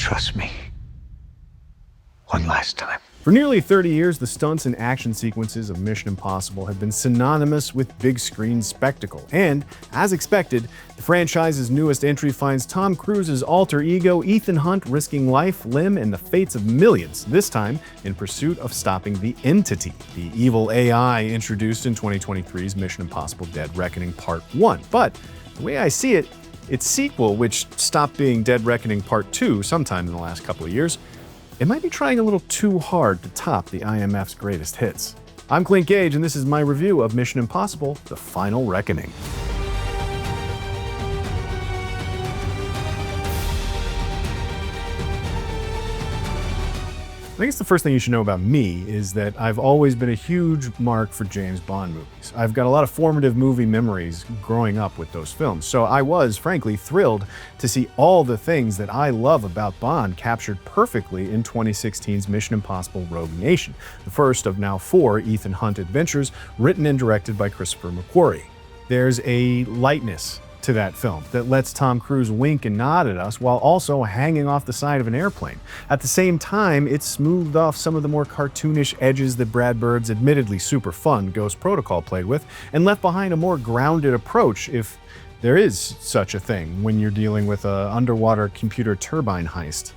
trust me. One last time. For nearly 30 years, the stunts and action sequences of Mission Impossible have been synonymous with big screen spectacle. And, as expected, the franchise's newest entry finds Tom Cruise's alter ego, Ethan Hunt, risking life, limb, and the fates of millions, this time in pursuit of stopping the Entity, the evil AI introduced in 2023's Mission Impossible Dead Reckoning Part 1. But, the way I see it, its sequel, which stopped being Dead Reckoning Part 2 sometime in the last couple of years, it might be trying a little too hard to top the IMF's greatest hits. I'm Clint Gage, and this is my review of Mission Impossible: The Final Reckoning. I guess the first thing you should know about me is that I've always been a huge mark for James Bond movies. I've got a lot of formative movie memories growing up with those films, so I was, frankly, thrilled to see all the things that I love about Bond captured perfectly in 2016's Mission Impossible: Rogue Nation, the first of now 4 Ethan Hunt adventures written and directed by Christopher McQuarrie. There's a lightness to that film that lets Tom Cruise wink and nod at us while also hanging off the side of an airplane. At the same time, it smoothed off some of the more cartoonish edges that Brad Bird's admittedly super fun Ghost Protocol played with, and left behind a more grounded approach, if there is such a thing, when you're dealing with an underwater computer turbine heist.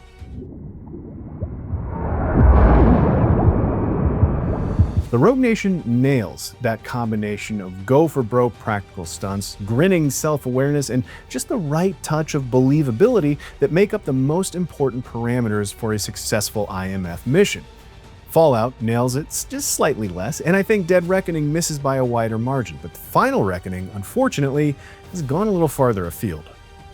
The Rogue Nation nails that combination of go-for-broke practical stunts, grinning self-awareness, and just the right touch of believability that make up the most important parameters for a successful IMF mission. Fallout nails it just slightly less, and I think Dead Reckoning misses by a wider margin, but the Final Reckoning, unfortunately, has gone a little farther afield.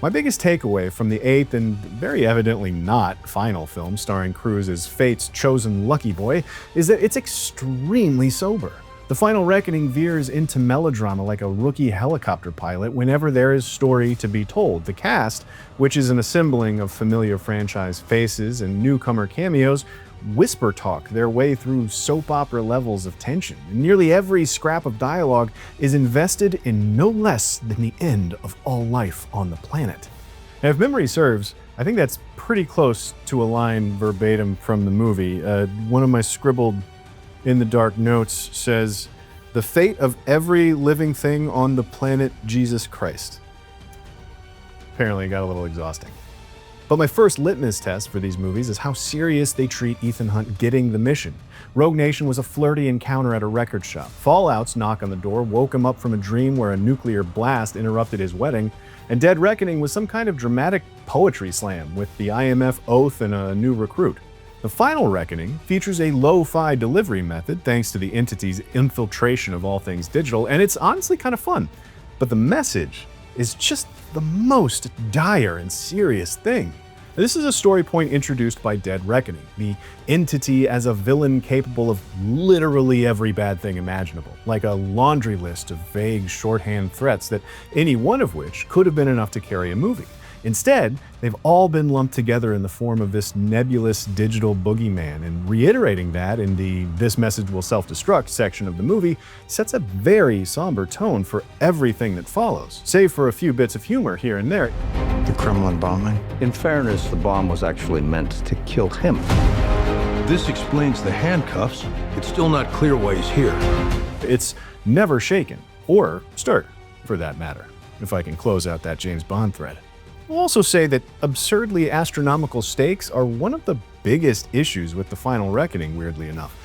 My biggest takeaway from the 8th and very evidently not final film starring Cruise as Fate's chosen lucky boy is that it's extremely sober. The Final Reckoning veers into melodrama like a rookie helicopter pilot whenever there is story to be told. The cast, which is an assembling of familiar franchise faces and newcomer cameos, whisper talk their way through soap opera levels of tension. Nearly every scrap of dialogue is invested in no less than the end of all life on the planet. And if memory serves, I think that's pretty close to a line verbatim from the movie. One of my scribbled in the dark notes says, "The fate of every living thing on the planet Jesus Christ." Apparently it got a little exhausting. But my first litmus test for these movies is how serious they treat Ethan Hunt getting the mission. Rogue Nation was a flirty encounter at a record shop. Fallout's knock on the door woke him up from a dream where a nuclear blast interrupted his wedding. And Dead Reckoning was some kind of dramatic poetry slam with the IMF oath and a new recruit. The Final Reckoning features a lo-fi delivery method thanks to the Entity's infiltration of all things digital, and it's honestly kind of fun. But the message is just the most dire and serious thing. This is a story point introduced by Dead Reckoning, the Entity as a villain capable of literally every bad thing imaginable, like a laundry list of vague shorthand threats that any one of which could have been enough to carry a movie. Instead, they've all been lumped together in the form of this nebulous digital boogeyman, and reiterating that in the "this message will self-destruct" section of the movie sets a very somber tone for everything that follows, save for a few bits of humor here and there. The Kremlin bombing? In fairness, the bomb was actually meant to kill him. This explains the handcuffs. It's still not clear why he's here. It's never shaken, or stirred, for that matter, if I can close out that James Bond thread. I'll also say that absurdly astronomical stakes are one of the biggest issues with the Final Reckoning, weirdly enough.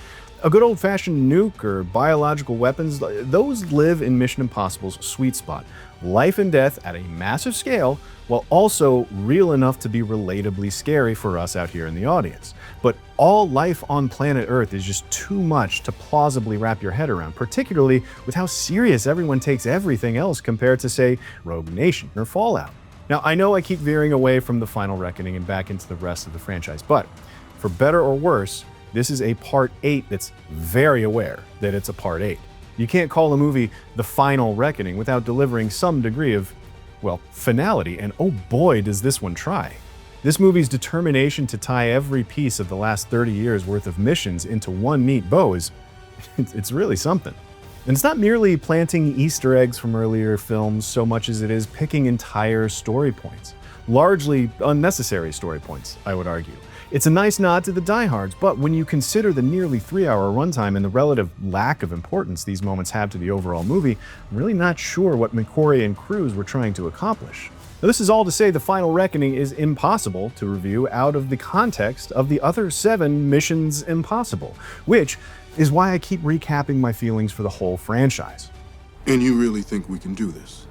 A good old-fashioned nuke or biological weapons, those live in Mission Impossible's sweet spot. Life and death at a massive scale, while also real enough to be relatably scary for us out here in the audience. But all life on planet Earth is just too much to plausibly wrap your head around, particularly with how serious everyone takes everything else compared to, say, Rogue Nation or Fallout. Now, I know I keep veering away from the Final Reckoning and back into the rest of the franchise, but for better or worse, this is a Part 8 that's very aware that it's a Part 8. You can't call a movie The Final Reckoning without delivering some degree of, well, finality, and oh boy does this one try. This movie's determination to tie every piece of the last 30 years worth of missions into one neat bow is, it's really something. And it's not merely planting Easter eggs from earlier films so much as it is picking entire story points. Largely unnecessary story points, I would argue. It's a nice nod to the diehards, but when you consider the nearly 3-hour runtime and the relative lack of importance these moments have to the overall movie, I'm really not sure what McQuarrie and Cruise were trying to accomplish. Now, this is all to say the Final Reckoning is impossible to review out of the context of the other 7 Missions Impossible, which is why I keep recapping my feelings for the whole franchise. And you really think we can do this?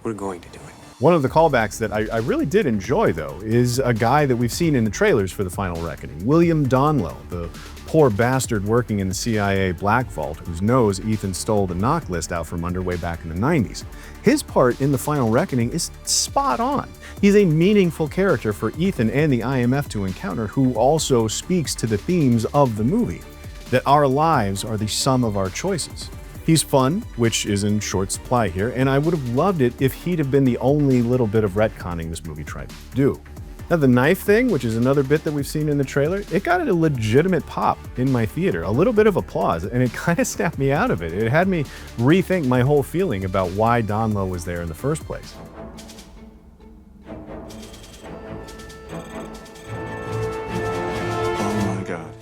We're going to do it. One of the callbacks that I really did enjoy, though, is a guy that we've seen in the trailers for The Final Reckoning, William Donlow, the poor bastard working in the CIA Black Vault, whose nose Ethan stole the knock list out from under way back in the 90s. His part in The Final Reckoning is spot on. He's a meaningful character for Ethan and the IMF to encounter, who also speaks to the themes of the movie, that our lives are the sum of our choices. He's fun, which is in short supply here, and I would have loved it if he'd have been the only little bit of retconning this movie tried to do. Now, the knife thing, which is another bit that we've seen in the trailer, it got a legitimate pop in my theater, a little bit of applause, and it kind of snapped me out of it. It had me rethink my whole feeling about why Donlow was there in the first place. Oh my God.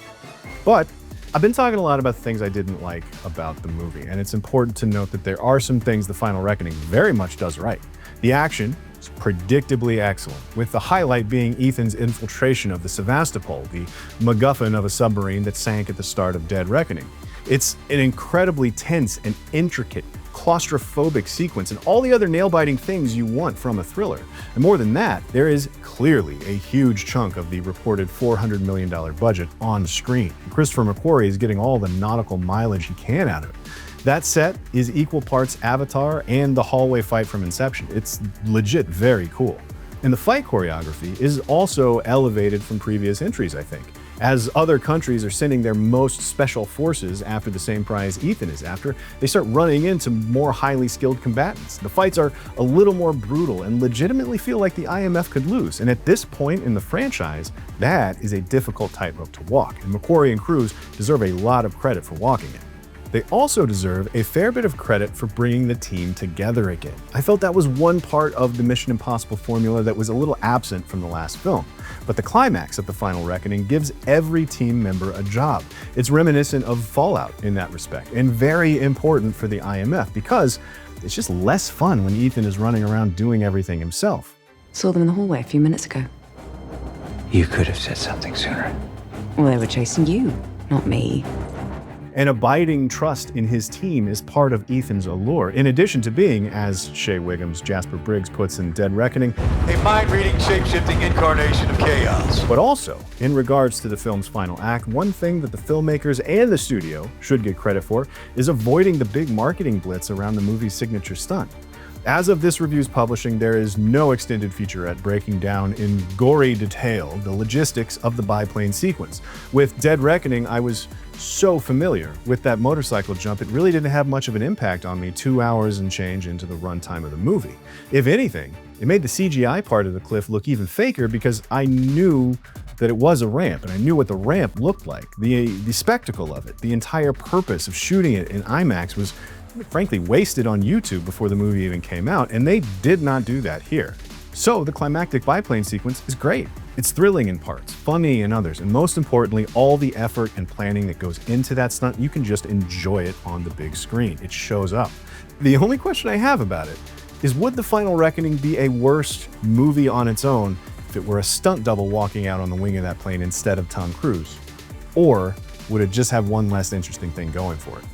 But I've been talking a lot about the things I didn't like about the movie, and it's important to note that there are some things The Final Reckoning very much does right. The action is predictably excellent, with the highlight being Ethan's infiltration of the Sevastopol, the MacGuffin of a submarine that sank at the start of Dead Reckoning. It's an incredibly tense and intricate, claustrophobic sequence and all the other nail-biting things you want from a thriller. And more than that, there is clearly a huge chunk of the reported $400 million budget on screen. And Christopher McQuarrie is getting all the nautical mileage he can out of it. That set is equal parts Avatar and the hallway fight from Inception. It's legit very cool. And the fight choreography is also elevated from previous entries, I think. As other countries are sending their most special forces after the same prize Ethan is after, they start running into more highly skilled combatants. The fights are a little more brutal and legitimately feel like the IMF could lose. And at this point in the franchise, that is a difficult tightrope to walk. And McQuarrie and Cruise deserve a lot of credit for walking it. They also deserve a fair bit of credit for bringing the team together again. I felt that was one part of the Mission Impossible formula that was a little absent from the last film. But the climax of The Final Reckoning gives every team member a job. It's reminiscent of Fallout in that respect, and very important for the IMF because it's just less fun when Ethan is running around doing everything himself. Saw them in the hallway a few minutes ago. You could have said something sooner. Well, they were chasing you, not me. An abiding trust in his team is part of Ethan's allure, in addition to being, as Shea Wiggum's Jasper Briggs puts in Dead Reckoning, a mind-reading, shape-shifting incarnation of chaos. But also, in regards to the film's final act, one thing that the filmmakers and the studio should get credit for is avoiding the big marketing blitz around the movie's signature stunt. As of this review's publishing, there is no extended featurette breaking down in gory detail the logistics of the biplane sequence. With Dead Reckoning, I was so familiar with that motorcycle jump, it really didn't have much of an impact on me 2 hours and change into the runtime of the movie. If anything, it made the CGI part of the cliff look even faker because I knew that it was a ramp, and I knew what the ramp looked like. The spectacle of it, the entire purpose of shooting it in IMAX was frankly wasted on YouTube before the movie even came out, and they did not do that here. So the climactic biplane sequence is great. It's thrilling in parts, funny in others, and most importantly, all the effort and planning that goes into that stunt, you can just enjoy it on the big screen. It shows up. The only question I have about it is, would The Final Reckoning be a worse movie on its own if it were a stunt double walking out on the wing of that plane instead of Tom Cruise? Or would it just have one less interesting thing going for it?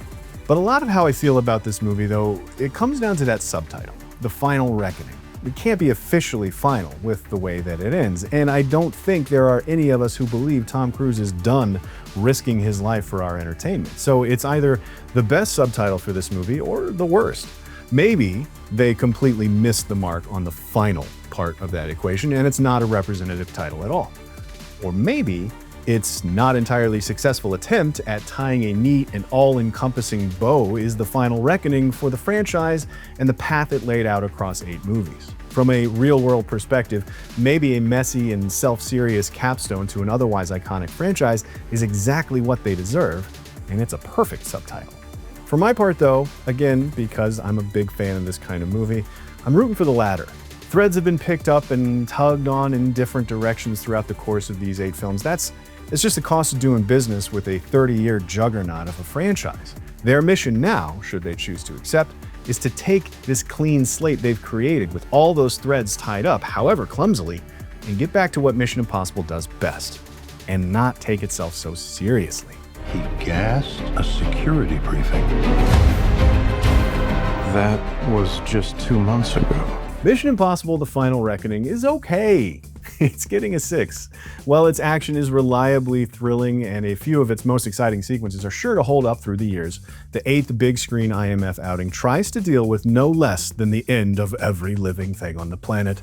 But a lot of how I feel about this movie, though, it comes down to that subtitle, The Final Reckoning. It can't be officially final with the way that it ends, and I don't think there are any of us who believe Tom Cruise is done risking his life for our entertainment. So it's either the best subtitle for this movie or the worst. Maybe they completely missed the mark on the final part of that equation, and it's not a representative title at all. Or maybe its not entirely successful attempt at tying a neat and all-encompassing bow is the final reckoning for the franchise and the path it laid out across 8 movies. From a real-world perspective, maybe a messy and self-serious capstone to an otherwise iconic franchise is exactly what they deserve, and it's a perfect subtitle. For my part though, again, because I'm a big fan of this kind of movie, I'm rooting for the latter. Threads have been picked up and tugged on in different directions throughout the course of these 8 films. It's just the cost of doing business with a 30-year juggernaut of a franchise. Their mission now, should they choose to accept, is to take this clean slate they've created with all those threads tied up, however clumsily, and get back to what Mission Impossible does best, and not take itself so seriously. He gassed a security briefing. That was just 2 months ago. Mission Impossible: The Final Reckoning is okay. It's getting a 6. While its action is reliably thrilling and a few of its most exciting sequences are sure to hold up through the years, the 8th big screen IMF outing tries to deal with no less than the end of every living thing on the planet,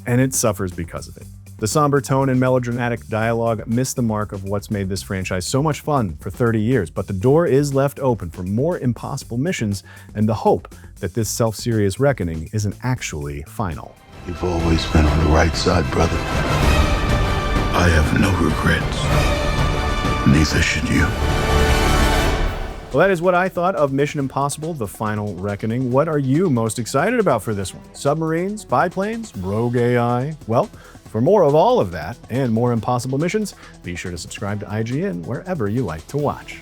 and it suffers because of it. The somber tone and melodramatic dialogue miss the mark of what's made this franchise so much fun for 30 years, but the door is left open for more impossible missions and the hope that this self-serious reckoning isn't actually final. You've always been on the right side, brother. I have no regrets. Neither should you. Well, that is what I thought of Mission Impossible: The Final Reckoning. What are you most excited about for this one? Submarines, biplanes, rogue AI? Well, for more of all of that and more impossible missions, be sure to subscribe to IGN wherever you like to watch.